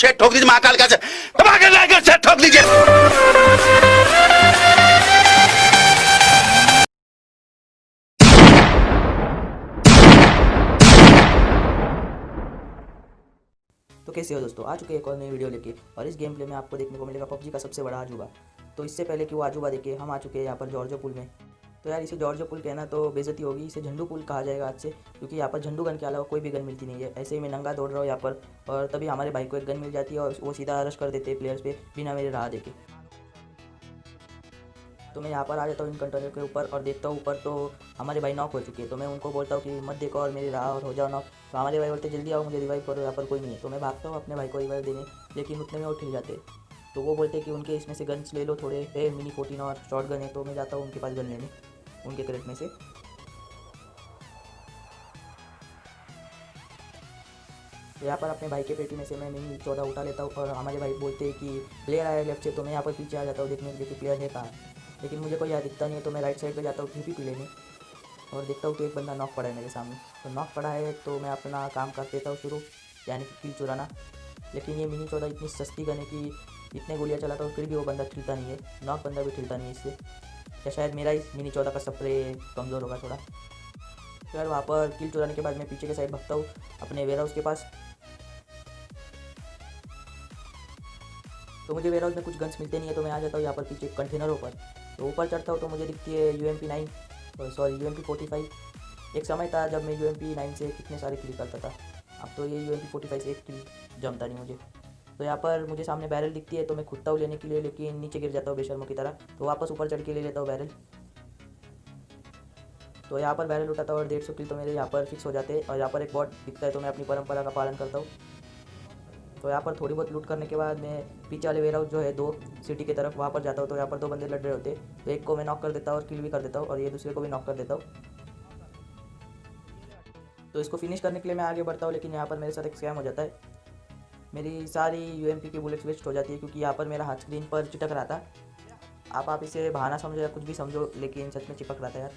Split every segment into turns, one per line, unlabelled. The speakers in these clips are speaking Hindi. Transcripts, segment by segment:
शेट ठोक दीजिए, महाकाल का दबा के लाकर शेट ठोक दीजिए।
तो कैसे हो दोस्तों, आ चुके एक और नई वीडियो लेके। और इस गेम प्ले में आपको देखने को मिलेगा पबजी का सबसे बड़ा अजूबा। तो इससे पहले कि वो अजूबा देखे, हम आ चुके हैं यहाँ पर जॉर्जो पुल में। तो यार इसे जॉर्जो पुल कहना तो बेइज्जती होगी, इसे झंडू पुल कहा जाएगा आज से, क्योंकि यहाँ पर झंडू गन के अलावा कोई भी गन मिलती नहीं है। ऐसे ही मैं नंगा दौड़ रहा हूँ यहाँ पर, और तभी हमारे भाई को एक गन मिल जाती है और वो सीधा रश कर देते हैं प्लेयर्स पे बिना मेरे राह देखे। तो मैं यहाँ पर आ जाता हूँ इन कंटेनर के ऊपर और देखता हूँ ऊपर तो हमारे भाई नॉक हो चुके हैं। तो मैं उनको बोलता हूँ कि मत देखो और मेरी राह और हो जाओ नॉक। तो हमारे भाई बोलते जल्दी आओ, मुझे रिवाइव करो, यहाँ पर कोई नहीं है। तो मैं भागता हूँ अपने भाई को रिवाइव देने, लेकिन उतने में वो ठिल जाते। तो वो बोलते कि उनके इसमें से गन्स ले लो थोड़े, मिनी 14 और शॉर्ट गन है। तो मैं जाता हूँ उनके पास गन लेने, उनके क्रेट में से। तो यहाँ पर अपने भाई के पेटी में से मैं मिनी 14 उठा लेता हूँ और हमारे भाई बोलते हैं कि प्लेयर आया लेफ्ट से। तो मैं यहाँ पर पीछे आ जाता हूँ देखने के लिए कि प्लेयर है कहाँ, लेकिन मुझे कोई यहाँ दिखता नहीं है। तो मैं राइट साइड पे जाता हूँ पी पी लेने और देखता हूँ कि एक बंदा नॉक पड़ा है मेरे सामने। तो नॉक पड़ा है तो मैं अपना काम कर देता हूँ शुरू, यानी कि किल चुराना। लेकिन ये मिनी 14 इतनी सस्ती गन है कि इतने गोलियाँ चलाता हूँ फिर भी वो बंदा खिलता नहीं है, नॉक बंदा भी खिलता नहीं है इससे। या शायद मेरा ही मिनी 14 का स्प्रे कमज़ोर होगा थोड़ा। तो यार वहाँ पर किल चुराने के बाद मैं पीछे के साइड भागता हूँ अपने वेयर हाउस के पास। तो मुझे वेयर हाउस में कुछ गन्स मिलते नहीं है, तो मैं आ जाता हूँ यहाँ पर पीछे कंटेनरों पर। तो ऊपर चढ़ता हूँ तो मुझे दिखती है UMP 45। एक समय था जब मैं UMP 9 से कितने सारे किल करता था, अब तो ये UMP 45 से एक किल जमता नहीं मुझे। तो यहाँ पर मुझे सामने बैरल दिखती है तो मैं खुदता हूँ लेने के लिए, लेकिन नीचे गिर जाता हूँ बेशर्मों की तरह। तो वापस ऊपर चढ़ के ले लेता हूँ बैरल। तो यहाँ पर बैरल उठाता हूँ और 150 किल तो मेरे यहाँ पर फिक्स हो जाते हैं। और यहाँ पर एक बॉट दिखता है तो मैं अपनी परंपरा का पालन करता हूँ। तो यहाँ पर थोड़ी बहुत लूट करने के बाद मैं पीछे वाले वेयर हाउस जो है 2 सिटी की तरफ, वहाँ पर जाता हूँ। तो यहाँ पर 2 बंदे लड़ रहे होते हैं, तो एक को मैं नॉक कर देता हूँ और किल भी कर देता हूँ, और ये दूसरे को भी नॉक कर देता हूँ। तो इसको फिनिश करने के लिए मैं आगे बढ़ता हूँ, लेकिन यहाँ पर मेरे साथ एक स्कैम हो जाता है। मेरी सारी UMP की बुलेट्स वेस्ट हो जाती है, क्योंकि यहाँ पर मेरा हाथ स्क्रीन पर चिटक रहा था। आप इसे बहाना समझो या कुछ भी समझो, लेकिन सच में चिपक रहा था यार।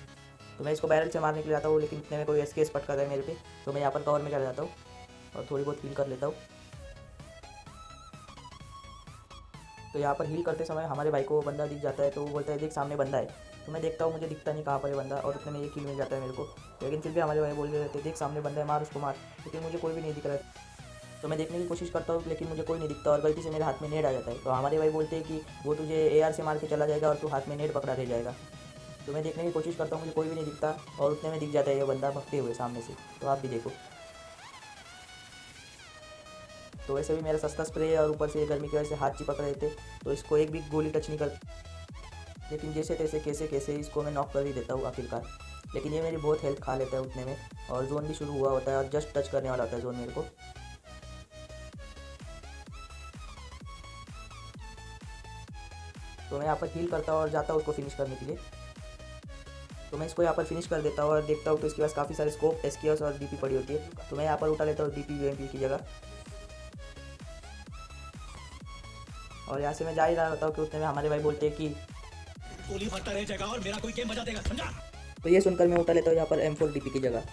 तो मैं इसको बैरल से मारने के लिए आता हूँ, लेकिन इतने में कोई एसकेस पटका है मेरे पे। तो मैं यहाँ पर कवर में चढ़ जाता हूँ और थोड़ी बहुत हील कर लेता हूँ। तो यहाँ पर हील करते समय हमारे भाई को बंदा दिख जाता है, तो वो बोलता है देख सामने बंदा है। तो मैं देखता हूँ, मुझे दिखता नहीं कहाँ पर है बंदा, और उतने में ये किल मिल जाता है मेरे को। लेकिन फिर भी हमारे भाई बोल रहे रहते देख सामने बंदा है, मार उसको मार, लेकिन मुझे कोई भी नहीं दिख रहा है। तो मैं देखने की कोशिश करता हूँ, लेकिन मुझे कोई नहीं दिखता और गलती से मेरे हाथ में नेट आ जाता है। तो हमारे भाई बोलते हैं कि वो तुझे AR से मार के चला जाएगा और तू हाथ में नेट पकड़ा रह जाएगा। तो मैं देखने की कोशिश करता हूँ, मुझे कोई भी नहीं दिखता, और उतने में दिख जाता है ये बंदा भगते हुए सामने से। तो आप भी देखो। तो वैसे भी मेरा सस्ता स्प्रे है और ऊपर से गर्मी की वजह से हाथ चिपक रहे थे, तो इसको एक भी गोली टच नहीं कर, लेकिन जैसे तैसे कैसे कैसे इसको मैं नॉक कर ही देता हूँ आखिरकार। लेकिन ये मेरी बहुत हेल्थ खा लेता है उतने में, और जोन भी शुरू हुआ होता है और जस्ट टच करने वाला होता है जोन मेरे को। तो मैं यहाँ पर हील करता हूँ और जाता हूँ उसको फिनिश करने के लिए। तो मैं इसको यहाँ पर फिनिश कर देता हूँ और देखता हूँ तो इसके पास काफ़ी सारे स्कोप, SKS और DP पड़ी होती है। तो मैं यहाँ पर उठा लेता हूँ DP UMP की जगह, और यहाँ से मैं जा ही रहा होता हूँ कि उतने में हमारे भाई बोलते हैं कि
गोली फटता रह जाएगा और मेरा कोई गेम बजा देगा, समझा?
तो ये सुनकर मैं उठा लेता हूँ यहाँ पर M4 DP की जगह।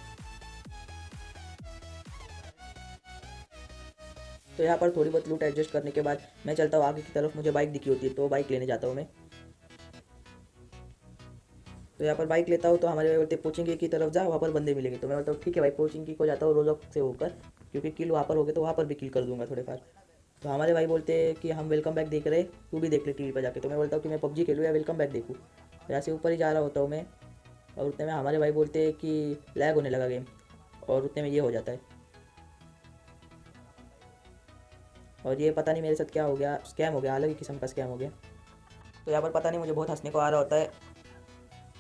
तो यहाँ पर थोड़ी बहुत लूट एडजस्ट करने के बाद मैं चलता हूँ आगे की तरफ। मुझे बाइक दिखी होती है तो बाइक लेने जाता हूँ मैं। तो यहाँ पर बाइक लेता हूँ तो हमारे भाई बोलते पोचिंगी की तरफ जा, वहाँ पर बंदे मिलेंगे। तो मैं बोलता हूँ ठीक है भाई, पोचिंगी को जाता हूँ रोजक से होकर, क्योंकि किल वहाँ पर हो गए तो वहाँ पर भी किल कर दूंगा थोड़े फार। तो हमारे भाई बोलते हैं कि हम वेलकम बैक देख रहे, तू भी देख ले टीवी पर जाके। तो मैं बोलता हूँ कि मैं पबजी खेलूँ या वेलकम बैक देखूँ। तो यहाँ से ऊपर ही जा रहा होता हूँ मैं, और उतने में हमारे भाई बोलते हैं कि लैग होने लगा गेम, और उतने में ये हो जाता है। और ये पता नहीं मेरे साथ क्या हो गया, स्कैम हो गया, अलग ही किस्म का स्कैम हो गया। तो यहाँ पर पता नहीं मुझे बहुत हंसने को आ रहा होता है।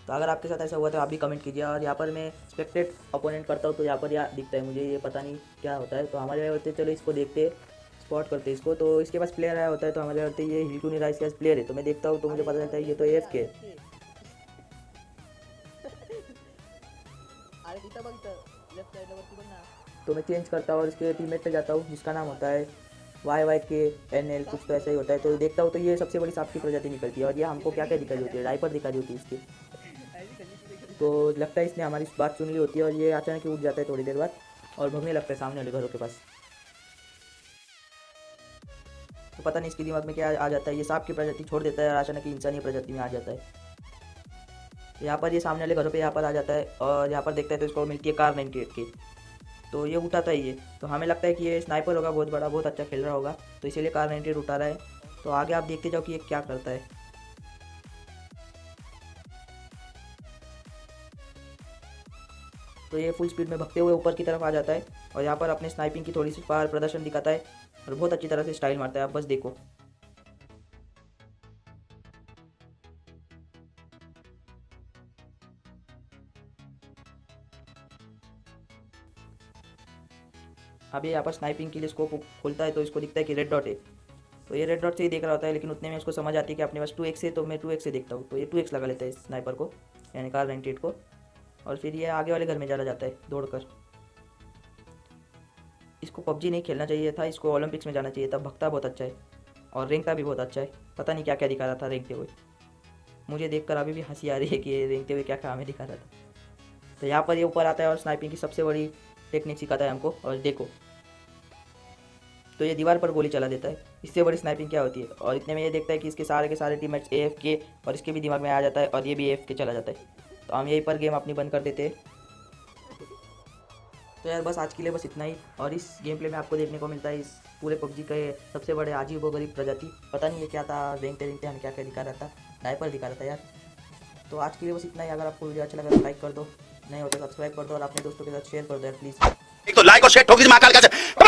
तो अगर आपके साथ ऐसा हुआ तो आप भी कमेंट कीजिए। और यहाँ पर मैं स्पेक्टेड अपोनेंट करता हूँ, तो यहाँ पर यह दिखता है मुझे, ये पता नहीं क्या होता है। तो हमारे भाई होते चलो इसको देखते, स्पॉट करते इसको। तो इसके पास प्लेयर आया होता है, तो हमारे होते ये हिल क्यों नहीं रहा, इसके पास प्लेयर है। तो मैं देखता हूँ तो मुझे पता चलता है ये तो AFK है। तो मैं चेंज करता हूँ और इसके टीममेट पे जाता हूँ जिसका नाम होता है YYKNL, कुछ तो ऐसा ही होता है। तो देखता हूँ तो ये सबसे बड़ी सांप की प्रजाति निकलती है, और ये हमको क्या क्या दिखाई होती है, डायपर दिखाई होती है इसकी। तो लगता है इसने हमारी बात सुन ली होती है, और ये अचानक ही उठ जाता है थोड़ी देर बाद और भगने लगता है सामने वाले घरों के पास। तो पता नहीं इसके दिमाग में क्या आ जाता है, ये सांप की प्रजाति छोड़ देता है और अचानक ही इंसानी प्रजाति में आ जाता है। यहाँ पर ये सामने वाले घरों पे यहाँ पर आ जाता है और यहाँ पर देखता है तो इसको मिलती है कार 98 की। तो ये उठाता है ये, तो हमें लगता है कि ये स्नाइपर होगा, बहुत बड़ा, बहुत अच्छा खेल रहा होगा, तो इसीलिए कार 98 उठा रहा है। तो आगे आप देखते जाओ कि ये क्या करता है। तो ये फुल स्पीड में भगते हुए ऊपर की तरफ आ जाता है और यहाँ पर अपने स्नाइपिंग की थोड़ी सी पावर प्रदर्शन दिखाता है और बहुत अच्छी तरह से स्टाइल मारता है, आप बस देखो। अब ये यहाँ पर स्नाइपिंग के लिए स्कोप खोलता है तो इसको दिखता है कि रेड डॉट है, तो ये रेड डॉट से ही देख रहा होता है, लेकिन उतने में इसको समझ आती है कि अपने पास 2x है, तो मैं 2x से देखता हूँ। तो ये 2x लगा लेता है इस स्नाइपर को, यानी कार 98 को, और फिर ये आगे वाले घर में चला जाता है दौड़कर। इसको पबजी नहीं खेलना चाहिए था, इसको ओलंपिक्स में जाना चाहिए था, भगता बहुत अच्छा है और रेंगता भी बहुत अच्छा है। पता नहीं क्या क्या दिखा रहा था रेंगते हुए, मुझे देखकर अभी भी हंसी आ रही है कि ये रेंगते हुए क्या क्या हमें दिखा रहा था। तो यहाँ पर ये ऊपर आता है और स्नाइपिंग की सबसे बड़ी टेक्निक सिखाता है हमको, और देखो तो ये दीवार पर गोली चला देता है, इससे बड़ी स्नाइपिंग क्या होती है। और इतने में ये देखता है कि इसके सारे के सारे टीममेट्स AFK, और इसके भी दिमाग में आ जाता है और ये भी AFK चला जाता है। तो हम यहीं पर गेम अपनी बंद कर देते हैं। तो यार बस आज के लिए बस इतना ही, और इस गेम प्ले में आपको देखने को मिलता है इस पूरे पबजी के सबसे बड़े अजीब व गरीब प्रजाति, पता नहीं ये क्या था, रेंगते रेंगते हमें क्या क्या दिखा रहा था, स्नाइपर दिखा रहा था यार। तो आज के लिए बस इतना ही, अगर आपको वीडियो अच्छा लगा तो लाइक कर दो, नहीं हो तो सब्सक्राइब कर दो और अपने दोस्तों के साथ शेयर कर दो यार प्लीज़।
एक तो लाइक और शेयर ठोक दीजिए महाकाल का